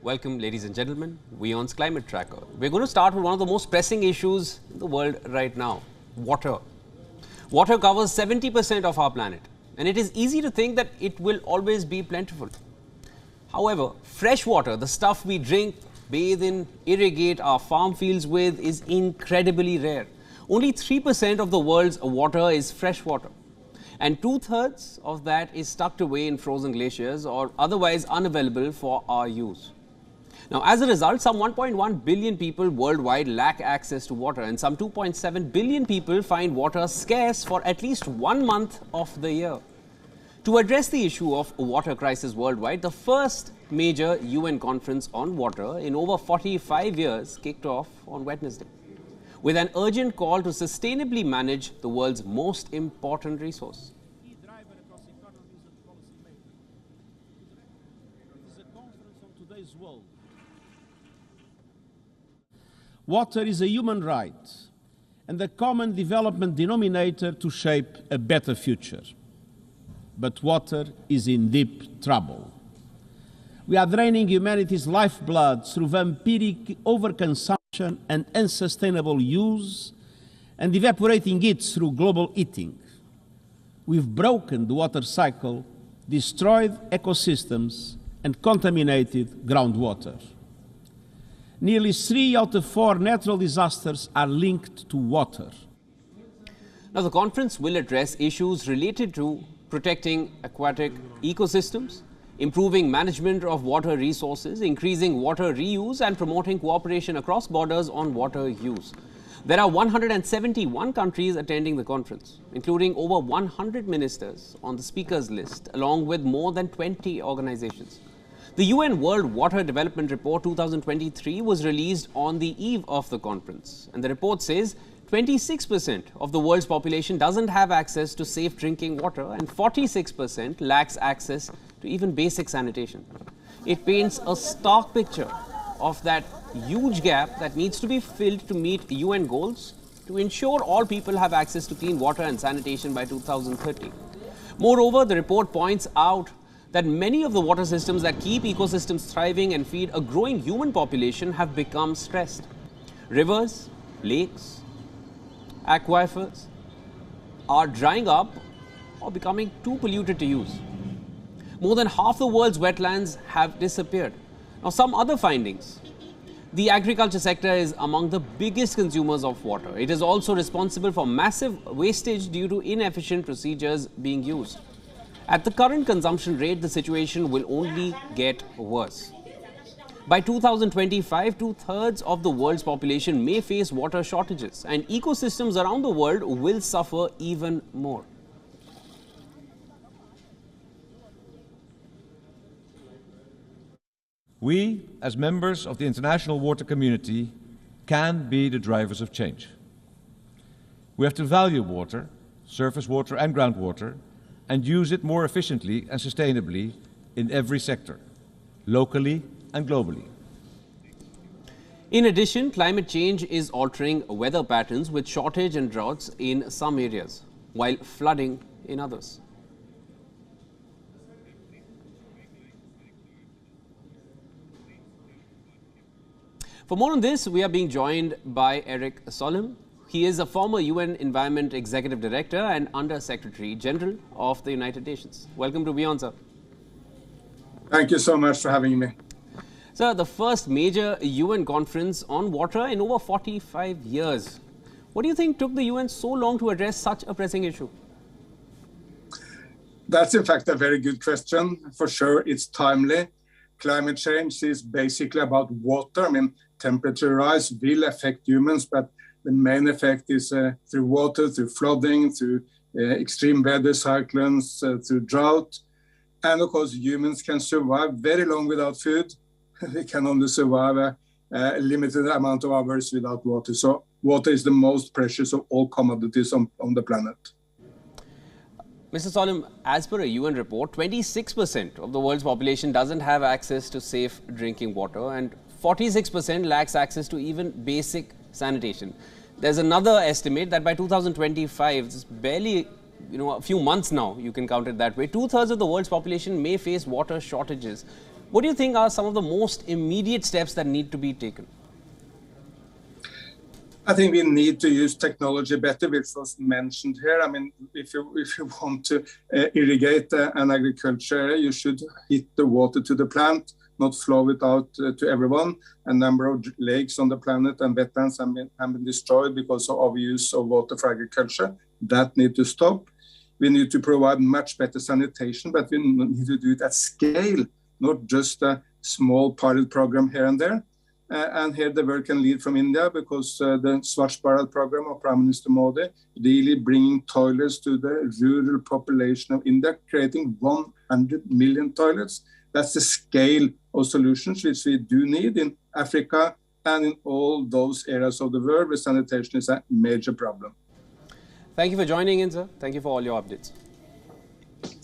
Welcome, ladies and gentlemen, WION's Climate Tracker. We're going to start with one of the most pressing issues in the world right now, water. Water covers 70% of our planet, and it is easy to think that it will always be plentiful. However, fresh water, the stuff we drink, bathe in, irrigate our farm fields with, is incredibly rare. Only 3% of the world's water is fresh water, and 2/3 of that is tucked away in frozen glaciers or otherwise unavailable for our use. Now, as a result, some 1.1 billion people worldwide lack access to water, and some 2.7 billion people find water scarce for at least 1 month of the year. To address the issue of water crisis worldwide, the first major UN conference on water in over 45 years kicked off on Wednesday, with an urgent call to sustainably manage the world's most important resource. Water is a human right and the common development denominator to shape a better future. But water is in deep trouble. We are draining humanity's lifeblood through vampiric overconsumption and unsustainable use, and evaporating it through global heating. We've broken the water cycle, destroyed ecosystems, and contaminated groundwater. Nearly 3 out of 4 natural disasters are linked to water. Now, the conference will address issues related to protecting aquatic ecosystems, improving management of water resources, increasing water reuse, and promoting cooperation across borders on water use. There are 171 countries attending the conference, including over 100 ministers on the speakers list, along with more than 20 organizations. The UN World Water Development Report 2023 was released on the eve of the conference, and the report says 26% of the world's population doesn't have access to safe drinking water, and 46% lacks access to even basic sanitation. It paints a stark picture of that huge gap that needs to be filled to meet UN goals to ensure all people have access to clean water and sanitation by 2030. Moreover, the report points out that many of the water systems that keep ecosystems thriving and feed a growing human population have become stressed. Rivers, lakes, aquifers are drying up or becoming too polluted to use. More than half the world's wetlands have disappeared. Now, some other findings. The agriculture sector is among the biggest consumers of water. It is also responsible for massive wastage due to inefficient procedures being used. At the current consumption rate, the situation will only get worse. By 2025, 2/3 of the world's population may face water shortages, and ecosystems around the world will suffer even more. We, as members of the international water community, can be the drivers of change. We have to value water, surface water and groundwater, and use it more efficiently and sustainably in every sector, locally and globally. In addition, climate change is altering weather patterns with shortage and droughts in some areas, while flooding in others. For more on this, we are being joined by Eric Solheim. He is a former UN Environment Executive Director and Under Secretary General of the United Nations. Welcome to WION, sir. Thank you so much for having me. Sir, the first major UN conference on water in over 45 years. What do you think took the UN so long to address such a pressing issue? That's in fact a very good question. For sure, it's timely. Climate change is basically about water. I mean, temperature rise will affect humans, but the main effect is through water, through flooding, through extreme weather cyclones, through drought. And of course, humans can survive very long without food. They can only survive a limited amount of hours without water. So water is the most precious of all commodities on the planet. Mr. Solheim, as per a UN report, 26% of the world's population doesn't have access to safe drinking water, and 46% lacks access to even basic sanitation. There's another estimate that by 2025, it's barely a few months now, you can count it that way, 2/3 of the world's population may face water shortages. What do you think are some of the most immediate steps that need to be taken? I think we need to use technology better, which was mentioned here. I mean, if you want to irrigate an agriculture area, you should hit the water to the plant, not flow it out to everyone. A number of lakes on the planet and wetlands have been destroyed because of overuse of water for agriculture. That needs to stop. We need to provide much better sanitation, but we need to do it at scale, not just a small pilot program here and there. And here the work can lead from India, because the Swachh Bharat program of Prime Minister Modi really bringing toilets to the rural population of India, creating 100 million toilets. That's the scale of solutions which we do need in Africa and in all those areas of the world where sanitation is a major problem. Thank you for joining in, sir. Thank you for all your updates.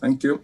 Thank you.